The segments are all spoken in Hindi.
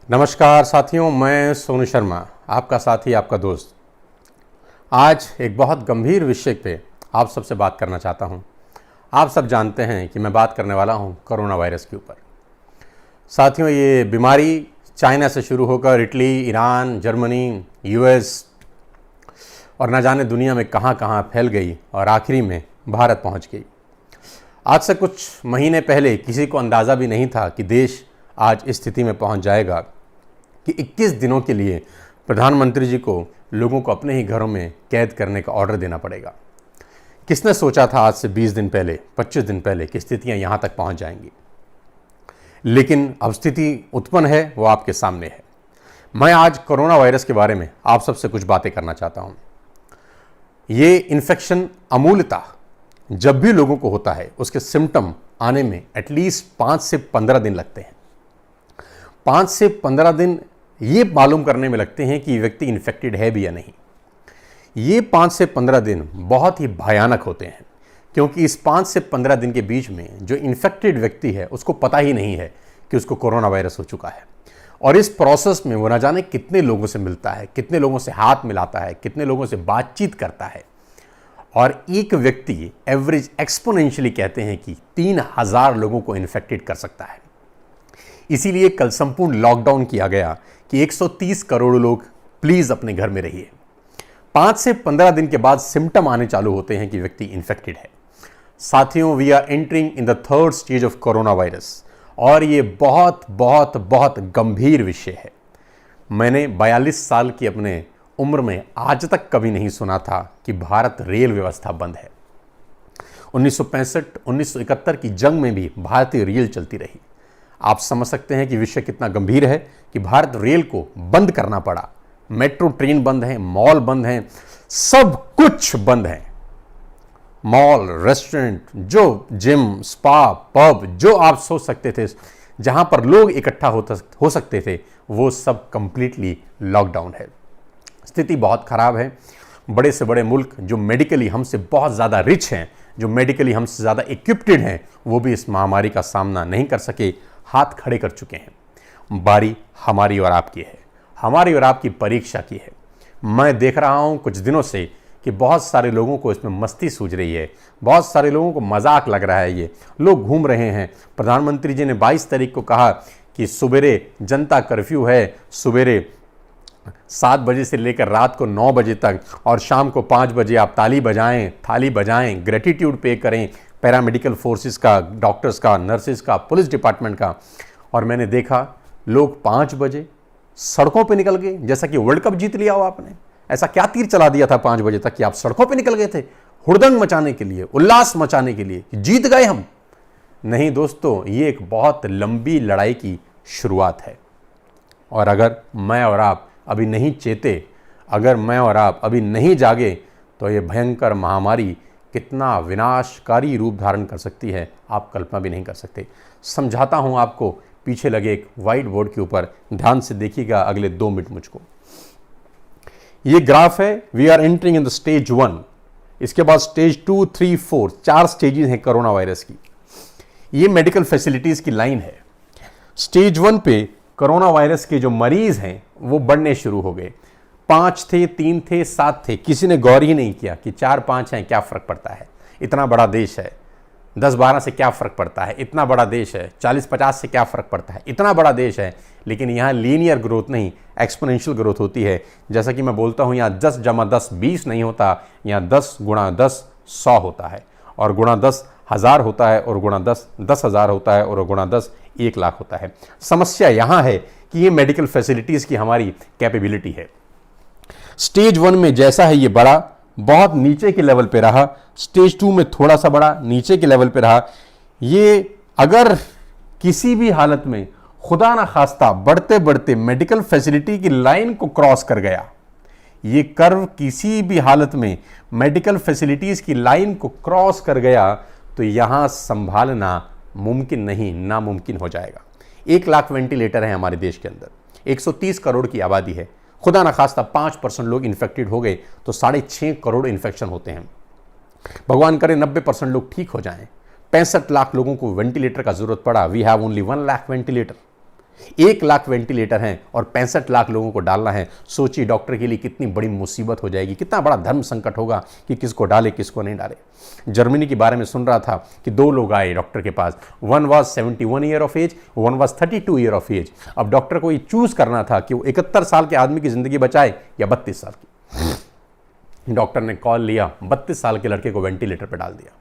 नमस्कार साथियों, मैं सोनू शर्मा, आपका साथी, आपका दोस्त। आज एक बहुत गंभीर विषय पे आप सबसे बात करना चाहता हूँ। आप सब जानते हैं कि मैं बात करने वाला हूँ कोरोना वायरस के ऊपर। साथियों, ये बीमारी चाइना से शुरू होकर इटली, ईरान, जर्मनी, यूएस और न जाने दुनिया में कहाँ कहाँ फैल गई और आखिरी में भारत पहुँच गई। आज से कुछ महीने पहले किसी को अंदाज़ा भी नहीं था कि देश आज इस स्थिति में पहुँच जाएगा कि 21 दिनों के लिए प्रधानमंत्री जी को लोगों को अपने ही घरों में कैद करने का ऑर्डर देना पड़ेगा। किसने सोचा था आज से 20 दिन पहले, 25 दिन पहले कि स्थितियां यहां तक पहुंच जाएंगी। लेकिन अब स्थिति उत्पन्न है, वो आपके सामने है। मैं आज कोरोना वायरस के बारे में आप सबसे कुछ बातें करना चाहता हूं। ये इन्फेक्शन अमूलतः जब भी लोगों को होता है उसके सिम्टम आने में एटलीस्ट 5 से 15 दिन लगते हैं। 5 से 15 दिन ये मालूम करने में लगते हैं कि व्यक्ति इन्फेक्टेड है भी या नहीं। ये 5 से 15 दिन बहुत ही भयानक होते हैं, क्योंकि इस 5 से 15 दिन के बीच में जो इन्फेक्टेड व्यक्ति है उसको पता ही नहीं है कि उसको कोरोना वायरस हो चुका है। और इस प्रोसेस में वो ना जाने कितने लोगों से मिलता है, कितने लोगों से हाथ मिलाता है, कितने लोगों से बातचीत करता है। और एक व्यक्ति एवरेज एक्सपोनेंशियली कहते हैं कि 3000 लोगों को इन्फेक्टेड कर सकता है। इसीलिए कल संपूर्ण लॉकडाउन किया गया कि 130 करोड़ लोग प्लीज अपने घर में रहिए। 5 से 15 दिन के बाद सिम्टम आने चालू होते हैं कि व्यक्ति इन्फेक्टेड है। साथियों, we are entering in the third stage of corona virus और ये बहुत बहुत बहुत गंभीर विषय है। मैंने 42 साल की अपने उम्र में आज तक कभी नहीं सुना था कि भारत रेल व्यवस्था बंद है। 1965-1971 की जंग में भी भारतीय रेल चलती रही। आप समझ सकते हैं कि विषय कितना गंभीर है कि भारत रेल को बंद करना पड़ा। मेट्रो ट्रेन बंद है, मॉल बंद हैं, सब कुछ बंद है। मॉल, रेस्टोरेंट, जो जिम, स्पा, पब, जो आप सोच सकते थे जहां पर लोग इकट्ठा हो सकते थे, वो सब कंप्लीटली लॉकडाउन है। स्थिति बहुत खराब है। बड़े से बड़े मुल्क जो मेडिकली हमसे बहुत ज़्यादा रिच हैं, जो मेडिकली हमसे ज़्यादा इक्विप्टेड हैं, वो भी इस महामारी का सामना नहीं कर सके, हाथ खड़े कर चुके हैं। बारी हमारी और आपकी है, हमारी और आपकी परीक्षा की है। मैं देख रहा हूं कुछ दिनों से कि बहुत सारे लोगों को इसमें मस्ती सूझ रही है, बहुत सारे लोगों को मजाक लग रहा है। ये लोग घूम रहे हैं। प्रधानमंत्री जी ने 22 तारीख को कहा कि सुबेरे जनता कर्फ्यू है, सुबेरे 7 बजे से लेकर रात को 9 बजे तक, और शाम को 5 बजे आप ताली बजाएं, थाली बजाएं, ग्रेटिट्यूड पे करें पैरामेडिकल फोर्सेस का, डॉक्टर्स का, नर्सेस का, पुलिस डिपार्टमेंट का। और मैंने देखा लोग 5 बजे सड़कों पे निकल गए, जैसा कि वर्ल्ड कप जीत लिया हो आपने। ऐसा क्या तीर चला दिया था 5 बजे तक कि आप सड़कों पे निकल गए थे हुड़दंग मचाने के लिए, उल्लास मचाने के लिए, जीत गए हम? नहीं दोस्तों, ये एक बहुत लंबी लड़ाई की शुरुआत है। और अगर मैं और आप अभी नहीं चेते, अगर मैं और आप अभी नहीं जागे, तो ये भयंकर महामारी कितना विनाशकारी रूप धारण कर सकती है, आप कल्पना भी नहीं कर सकते। समझाता हूं आपको, पीछे लगे एक व्हाइट बोर्ड के ऊपर ध्यान से देखिएगा अगले 2 मिनट मुझको। ये ग्राफ है, we are entering in the stage 1। इसके बाद स्टेज 2, 3, 4, 4 स्टेजेस हैं कोरोना वायरस की। ये मेडिकल फैसिलिटीज की लाइन है। स्टेज 1 पे कोरोना वायरस के जो मरीज हैं वो बढ़ने शुरू हो गए। 5 थे, 3 थे, 7 थे, किसी ने गौर ही नहीं किया कि 4-5 हैं, क्या फ़र्क पड़ता है, इतना बड़ा देश है। 10-12 से क्या फ़र्क पड़ता है, इतना बड़ा देश है। 40-50 से क्या फ़र्क पड़ता है, इतना बड़ा देश है। लेकिन यहाँ लीनियर ग्रोथ नहीं, एक्सपोनेंशियल ग्रोथ होती है। जैसा कि मैं बोलता हूँ, यहाँ 10 × 10 20 नहीं होता, यहाँ 10 × 10 100 होता है, और गुणा 10 1000 होता है, और गुणा 10 10,000 होता है, और गुणा 10 1 लाख होता है। समस्या यहाँ है कि ये मेडिकल फैसिलिटीज़ की हमारी कैपेबिलिटी है। स्टेज 1 में जैसा है ये बड़ा, बहुत नीचे के लेवल पे रहा। स्टेज 2 में थोड़ा सा बड़ा, नीचे के लेवल पे रहा। ये अगर किसी भी हालत में खुदा ना खास्ता बढ़ते बढ़ते मेडिकल फैसिलिटी की लाइन को क्रॉस कर गया, ये कर्व किसी भी हालत में मेडिकल फैसिलिटीज की लाइन को क्रॉस कर गया, तो यहां संभालना मुमकिन नहीं, नामुमकिन हो जाएगा। 1 लाख वेंटिलेटर है हमारे देश के अंदर, 130 करोड़ की आबादी है। खुदा न खास्ता 5% लोग इन्फेक्टेड हो गए तो 6.5 करोड़ इन्फेक्शन होते हैं। भगवान करे 90% लोग ठीक हो जाएं। 65 लाख लोगों को वेंटिलेटर का जरूरत पड़ा। We have only 1 lakh ventilator. 1 lakh ventilator हैं और 65 लाख लोगों को डालना है। सोचिए डॉक्टर के लिए कितनी बड़ी मुसीबत हो जाएगी, कितना बड़ा धर्म संकट होगा कि किसको डाले किसको नहीं डाले। जर्मनी के बारे में सुन रहा था कि 2 लोग आए डॉक्टर के पास, one was 71 year of age, one was 32 year of age. अब डॉक्टर को ये चूज करना था कि वो 71 साल के आदमी की जिंदगी बचाए या 32 साल की। डॉक्टर ने कॉल लिया, 32 साल के लड़के को वेंटिलेटर पर डाल दिया,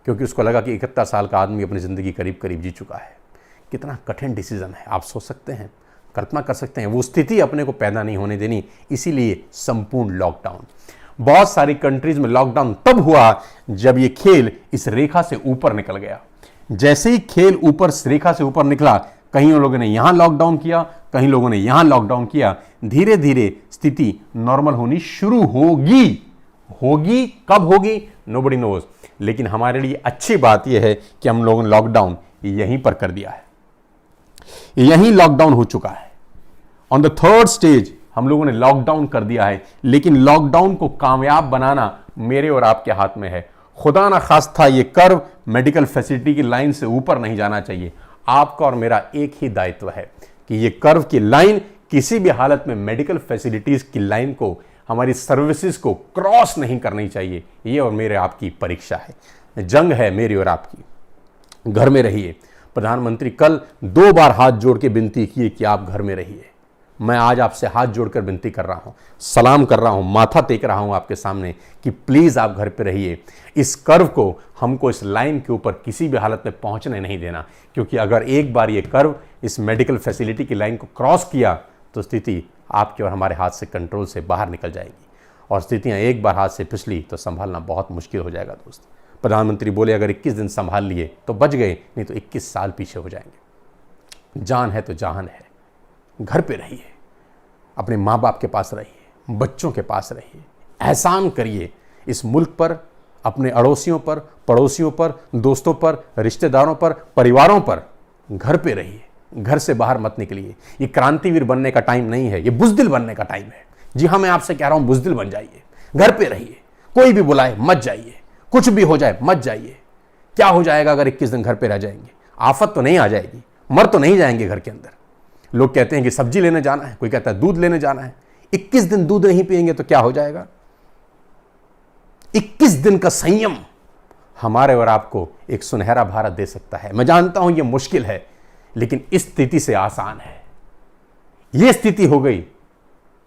क्योंकि उसको लगा कि 71 साल का आदमी अपनी ज़िंदगी करीब करीब जी चुका है। कितना कठिन डिसीजन है, आप सोच सकते हैं, कल्पना कर सकते हैं। वो स्थिति अपने को पैदा नहीं होने देनी, इसीलिए संपूर्ण लॉकडाउन। बहुत सारी कंट्रीज में लॉकडाउन तब हुआ जब ये खेल इस रेखा से ऊपर निकल गया। जैसे ही खेल ऊपर रेखा से ऊपर निकला, कहीं लोगों ने यहां लॉकडाउन किया, कहीं लोगों ने यहां लॉकडाउन किया। धीरे धीरे स्थिति नॉर्मल होनी शुरू होगी। कब होगी नोबडी नोज, लेकिन हमारे लिए अच्छी बात यह है कि हम लोगों ने लॉकडाउन यहीं पर कर दिया है, यहीं लॉकडाउन हो चुका है। ऑन द 3rd स्टेज हम लोगों ने लॉकडाउन कर दिया है, लेकिन लॉकडाउन को कामयाब बनाना मेरे और आपके हाथ में है। खुदा ना खास्ता ये कर्व मेडिकल फैसिलिटी की लाइन से ऊपर नहीं जाना चाहिए। आपका और मेरा एक ही दायित्व है कि ये कर्व की लाइन किसी भी हालत में मेडिकल फैसिलिटीज की लाइन को, हमारी सर्विसेज को क्रॉस नहीं करनी चाहिए। ये और मेरे आपकी परीक्षा है, जंग है मेरी और आपकी। घर में रहिए। प्रधानमंत्री कल 2 बार हाथ जोड़ के विनती किए कि आप घर में रहिए। मैं आज आपसे हाथ जोड़कर विनती कर रहा हूं, सलाम कर रहा हूं, माथा टेक रहा हूं आपके सामने कि प्लीज आप घर पे रहिए। इस कर्व को, हमको इस लाइन के ऊपर किसी भी हालत में पहुंचने नहीं देना, क्योंकि अगर एक बार ये कर्व इस मेडिकल फैसिलिटी की लाइन को क्रॉस किया तो स्थिति आपके और हमारे हाथ से, कंट्रोल से बाहर निकल जाएगी। और स्थितियां एक बार हाथ से फिसली तो संभालना बहुत मुश्किल हो जाएगा दोस्त। प्रधानमंत्री बोले अगर 21 दिन संभाल लिए तो बच गए, नहीं तो 21 साल पीछे हो जाएंगे। जान है तो जहान है। घर पे रहिए, अपने माँ बाप के पास रहिए, बच्चों के पास रहिए। एहसान करिए इस मुल्क पर, अपने अड़ोसियों पर, पड़ोसियों पर, दोस्तों पर, रिश्तेदारों पर, परिवारों पर। घर पे रहिए, घर से बाहर मत निकलिए। ये क्रांतिवीर बनने का टाइम नहीं है, ये बुज़दिल बनने का टाइम है। जी हाँ, मैं आपसे कह रहा हूं, बुज़दिल बन जाइए, घर पे रहिए। कोई भी बुलाए मत जाइए, कुछ भी हो जाए मत जाइए। क्या हो जाएगा अगर 21 दिन घर पे रह जाएंगे? आफत तो नहीं आ जाएगी, मर तो नहीं जाएंगे घर के अंदर। लोग कहते हैं कि सब्जी लेने जाना है, कोई कहता है दूध लेने जाना है। 21 दिन दूध नहीं पिएंगे तो क्या हो जाएगा? 21 दिन का संयम हमारे और आपको एक सुनहरा भारत दे सकता है। मैं जानता हूं यह मुश्किल है, लेकिन इस स्थिति से आसान है। यह स्थिति हो गई,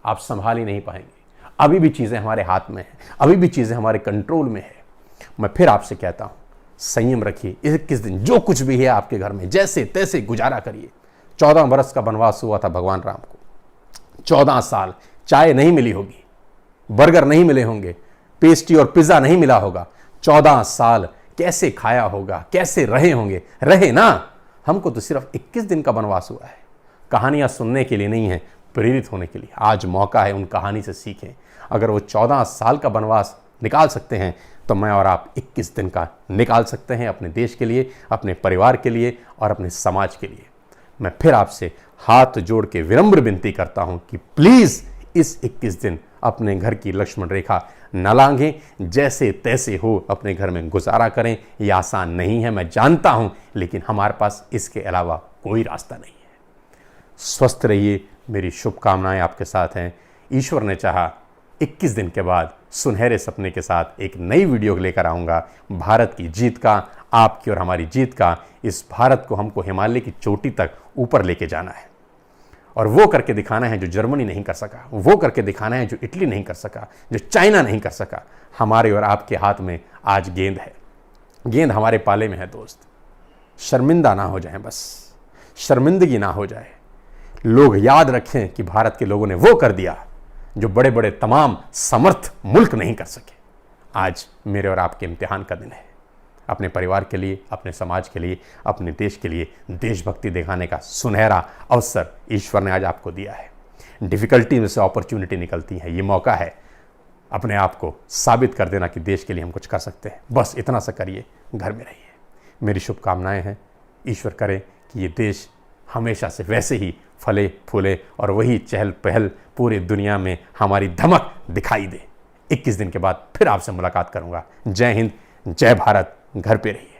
आप संभाल ही नहीं पाएंगे। अभी भी चीजें हमारे हाथ में हैं, अभी भी चीजें हमारे कंट्रोल में है। मैं फिर आपसे कहता हूं, संयम रखिए। 21 दिन जो कुछ भी है आपके घर में, जैसे तैसे गुजारा करिए। 14 बरस का वनवास हुआ था भगवान राम को। 14 साल चाय नहीं मिली होगी, बर्गर नहीं मिले होंगे, पेस्ट्री और पिज्जा नहीं मिला होगा। 14 साल कैसे खाया होगा, कैसे रहे होंगे? रहे ना। हमको तो सिर्फ 21 दिन का वनवास हुआ है। कहानियां सुनने के लिए नहीं है, प्रेरित होने के लिए। आज मौका है उन कहानी से सीखें। अगर वो 14 साल का वनवास निकाल सकते हैं तो मैं और आप 21 दिन का निकाल सकते हैं, अपने देश के लिए, अपने परिवार के लिए और अपने समाज के लिए। मैं फिर आपसे हाथ जोड़ के विनम्र विनती करता हूं कि प्लीज इस 21 दिन अपने घर की लक्ष्मण रेखा न लांघें, जैसे तैसे हो अपने घर में गुजारा करें। यह आसान नहीं है, मैं जानता हूं, लेकिन हमारे पास इसके अलावा कोई रास्ता नहीं है। स्वस्थ रहिए, मेरी शुभकामनाएं आपके साथ हैं। ईश्वर ने चाहा 21 दिन के बाद सुनहरे सपने के साथ एक नई वीडियो लेकर आऊँगा, भारत की जीत का, आपकी और हमारी जीत का। इस भारत को हमको हिमालय की चोटी तक ऊपर लेके जाना है और वो करके दिखाना है जो जर्मनी नहीं कर सका, वो करके दिखाना है जो इटली नहीं कर सका, जो चाइना नहीं कर सका। हमारे और आपके हाथ में आज गेंद है, गेंद हमारे पाले में है दोस्त। शर्मिंदा ना हो जाए, बस शर्मिंदगी ना हो जाए। लोग याद रखें कि भारत के लोगों ने वो कर दिया जो बड़े बड़े तमाम समर्थ मुल्क नहीं कर सके। आज मेरे और आपके इम्तिहान का दिन है। अपने परिवार के लिए, अपने समाज के लिए, अपने देश के लिए देशभक्ति दिखाने का सुनहरा अवसर ईश्वर ने आज आपको दिया है। डिफ़िकल्टी में से अपॉर्चुनिटी निकलती है। ये मौका है अपने आप को साबित कर देना कि देश के लिए हम कुछ कर सकते हैं। बस इतना सा करिए, घर में रहिए। मेरी शुभकामनाएं हैं। ईश्वर करे कि ये देश हमेशा से वैसे ही फले फूले और वही चहल पहल पूरी दुनिया में हमारी धमक दिखाई दे। 21 दिन के बाद फिर आपसे मुलाकात करूंगा। जय हिंद, जय भारत। घर पे रहिए।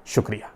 शुक्रिया।